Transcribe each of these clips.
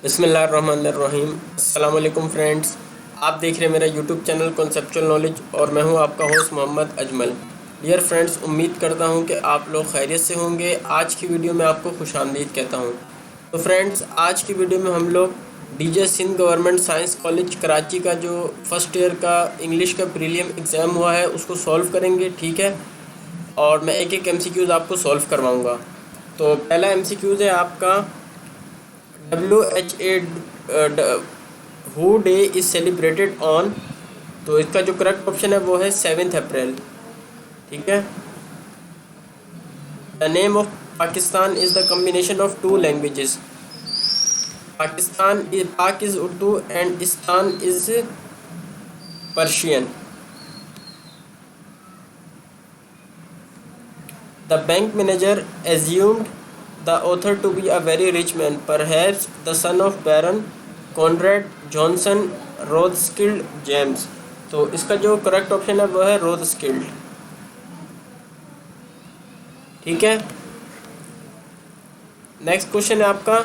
बिस्मिल्लाहिर्रहमानिर्रहीम। अस्सलाम वालेकुम फ्रेंड्स, आप देख रहे हैं मेरा यूट्यूब चैनल कॉन्सेप्चुअल नॉलेज और मैं हूं आपका host Mohammad Ajmal. Dear friends, उम्मीद करता हूं कि आप लोग खैरियत से होंगे। आज की वीडियो में आपको खुशामदीद कहता हूं। तो फ्रेंड्स, आज की वीडियो में हम लोग DJ Sindh government science college Karachi का जो फर्स्ट ईयर का इंग्लिश का प्रीलियम एग्ज़ाम हुआ है उसको सॉल्व करेंगे, ठीक है। और मैं एक एक एमसीक्यूज़ आपको सॉल्व करवाऊँगा। तो पहला एमसीक्यूज़ है आपका WHA who day is celebrated on. तो इसका जो करेक्ट ऑप्शन है वो है 7 अप्रैल, ठीक है। The name of Pakistan is the combination of two languages. Pak is Urdu and Istan is Persian. The bank manager assumed the author to be a very rich man, perhaps the son of Baron Conrad Johnson Rothschild James। तो इसका जो correct option है वो है रोथस्किल्ड, ठीक है। Next question है आपका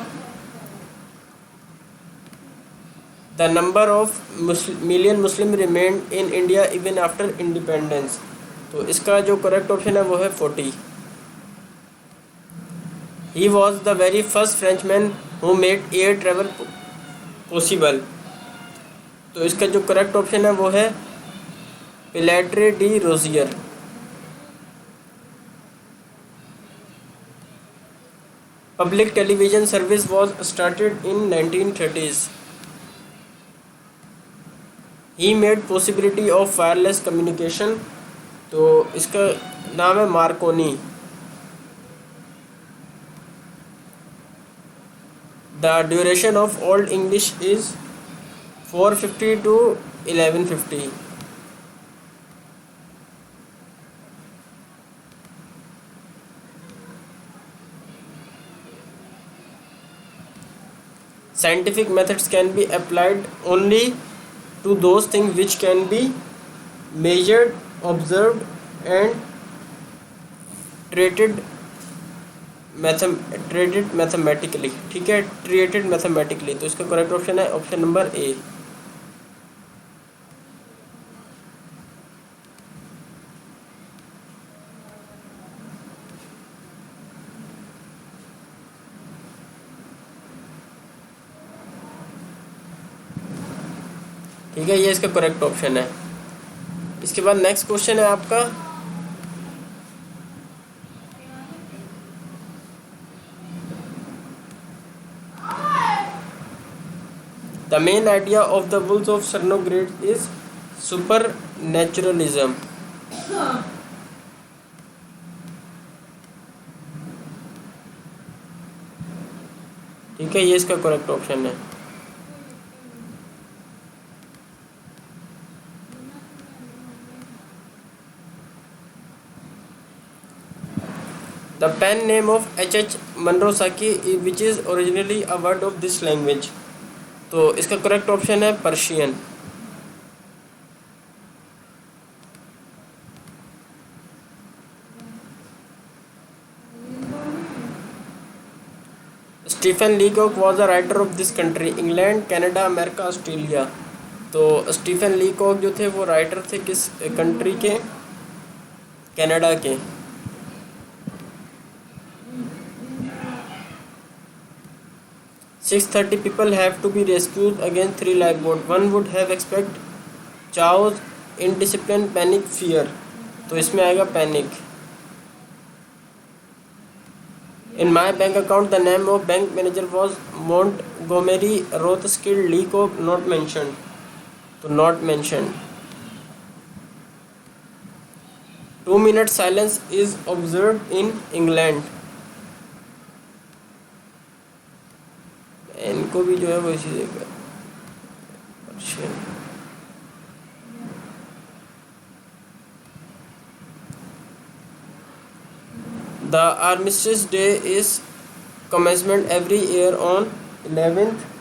the number of million Muslim remained in India even after independence. तो इसका जो करेक्ट ऑप्शन है वो है 40। He was the very first Frenchman who made air travel possible. तो इसका जो करेक्ट ऑप्शन है वो है Pilatre de Rozier. Public television service was started in 1930s। He made possibility of wireless communication. तो इसका नाम है Marconi. The duration of old English is 450 to 1150। Scientific methods can be applied only to those things which can be measured, observed and treated mathematically, ठीक है। Treated mathematically. तो इसका correct option है option number A. ठीक है, ये इसका correct option है। इसके बाद नेक्स्ट क्वेश्चन है आपका the main idea of the bulls of Sernograd is supernaturalism. ठीक है, ये इसका करेक्ट ऑप्शन है। The pen name of H.H. Munro Saki which is originally a word of this language. तो इसका करेक्ट ऑप्शन है Persian. Stephen Leacock was a writer of this country, England, Canada, America, Australia. तो Stephen Leacock जो थे वो writer थे किस country के? कनाडा के। $630 people have to be rescued against 3 lifeboat। One would have expect chaos, indiscipline, panic, fear। तो इसमें आएगा panic. In my bank account, the name of bank manager was Montgomery Rothschild Leacock, not mentioned। तो not mentioned। 2 minute silence is observed in England। इनको भी जो है वो इसी जगह। The Armistice Day is commencement every year on 11th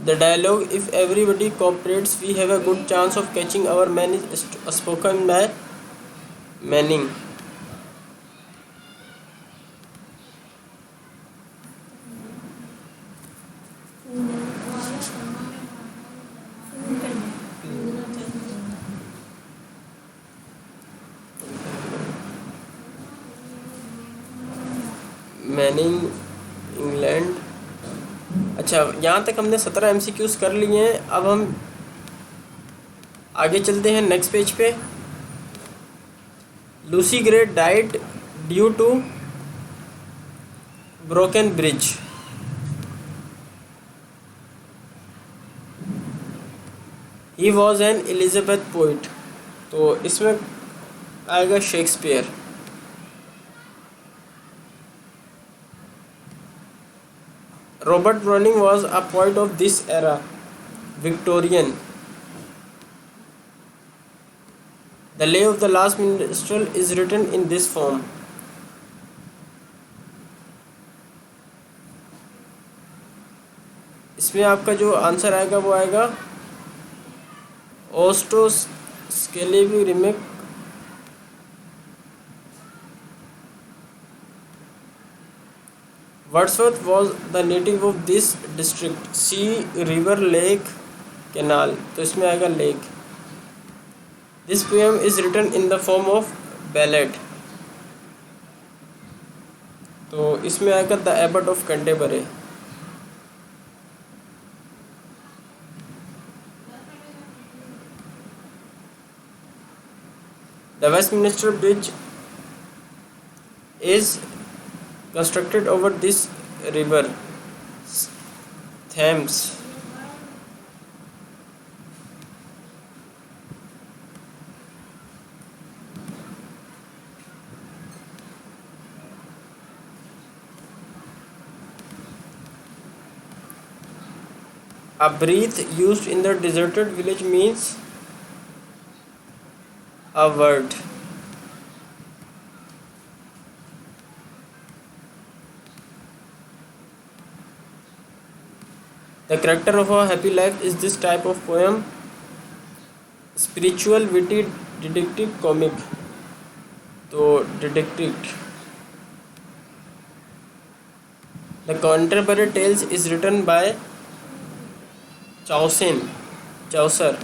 The dialogue, if everybody cooperates, we have a good chance of catching our man, is spoken by Manning. Manning, England. अच्छा, यहाँ तक हमने 17 MCQs कर लिए हैं। अब हम आगे चलते हैं नेक्स्ट पेज पे। Lucy Gray died due to broken bridge. He was an Elizabeth poet. तो इसमें आएगा Shakespeare. Robert Browning was a poet of this era, Victorian. The Lay of the Last Minstrel is written in this form. इसमें आपका जो answer आएगा वो आएगा ओस्टो स्केलेबी remake. Wordsworth was the native of this district. Sea, river, lake, canal. तो इसमें आएगा lake. This poem is written in the form of ballad. तो इसमें आएगा The Abbot of Canterbury. The Westminster Bridge is constructed over this river, Thames. A breath used in the deserted village means a word. The character of A Happy Life is this type of poem: spiritual, witty, detective, comic. तो detective. The Canterbury Tales is written by Chaucer.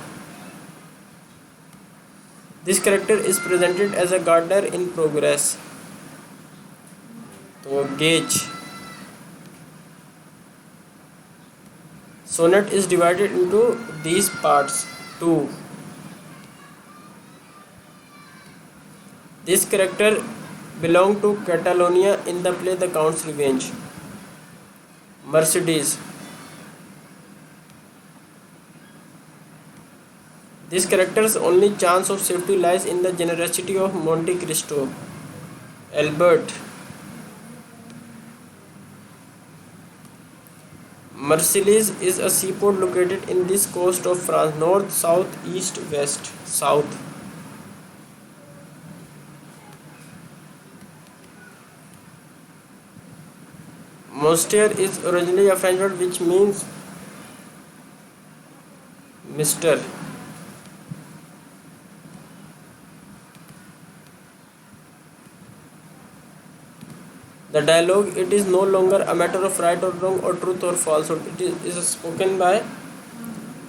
This character is presented as a gardener in progress. तो Gage. Sonnet is divided into these parts. 2. This character belonged to Catalonia in the play The Count's Revenge. Mercedes. This character's only chance of safety lies in the generosity of Monte Cristo. Albert. Marseilles is a seaport located in this coast of France. North, south, east, west. South. Monsieur is originally a French word which means Mr. The dialogue, it is no longer a matter of right or wrong or truth or falsehood. It is spoken by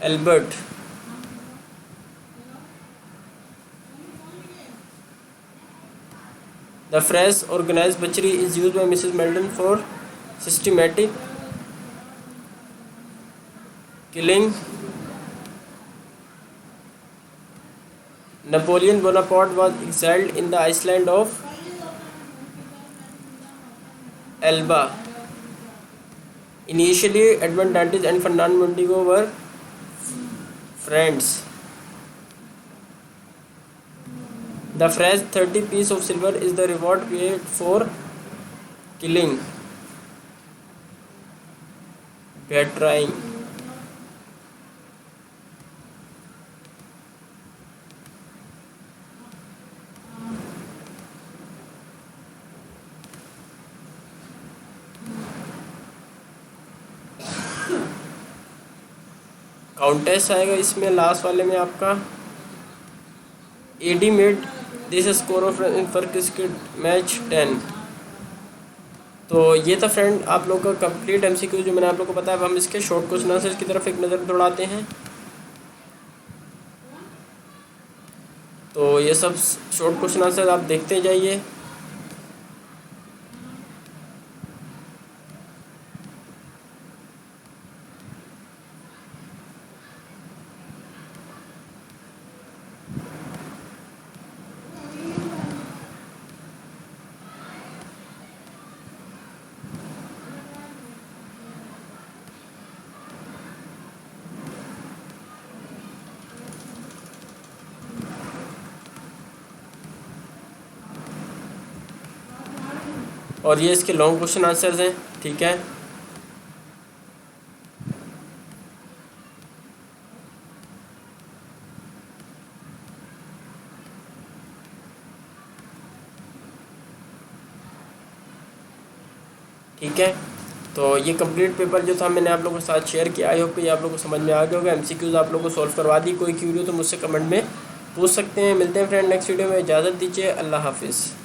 Albert. The phrase organized butchery is used by Mrs. Melton for systematic killing. Napoleon Bonaparte was exiled in the island of Elba. Initially, Edmond Dantes and Fernand Mondego were friends. The phrase 30 pieces of silver is the reward paid for killing. Betraying. काउंटेस्ट आएगा इसमें last वाले में आपका Eddie made this score of for cricket match 10। तो ये था friend आप लोग का कंप्लीट एमसीक्यू जो मैंने आप लोग को बताया। अब हम इसके शॉर्ट क्वेश्चन आंसर्स की तरफ एक नज़र दौड़ाते हैं। तो ये सब शॉर्ट क्वेश्चन आंसर आप देखते जाइए। और ये इसके लॉन्ग क्वेश्चन आंसर्स हैं, ठीक है। ठीक है, तो ये कंप्लीट पेपर जो था मैंने आप लोगों के साथ शेयर किया। आई होप कि आप लोगों को समझ में आ गया होगा। एमसीक्यूज़ आप लोगों को सॉल्व करवा दी। कोई क्यूरी हो तो मुझसे कमेंट में पूछ सकते हैं। मिलते हैं फ्रेंड नेक्स्ट वीडियो में। इजाज़त दीजिए। अल्लाह हाफिज़।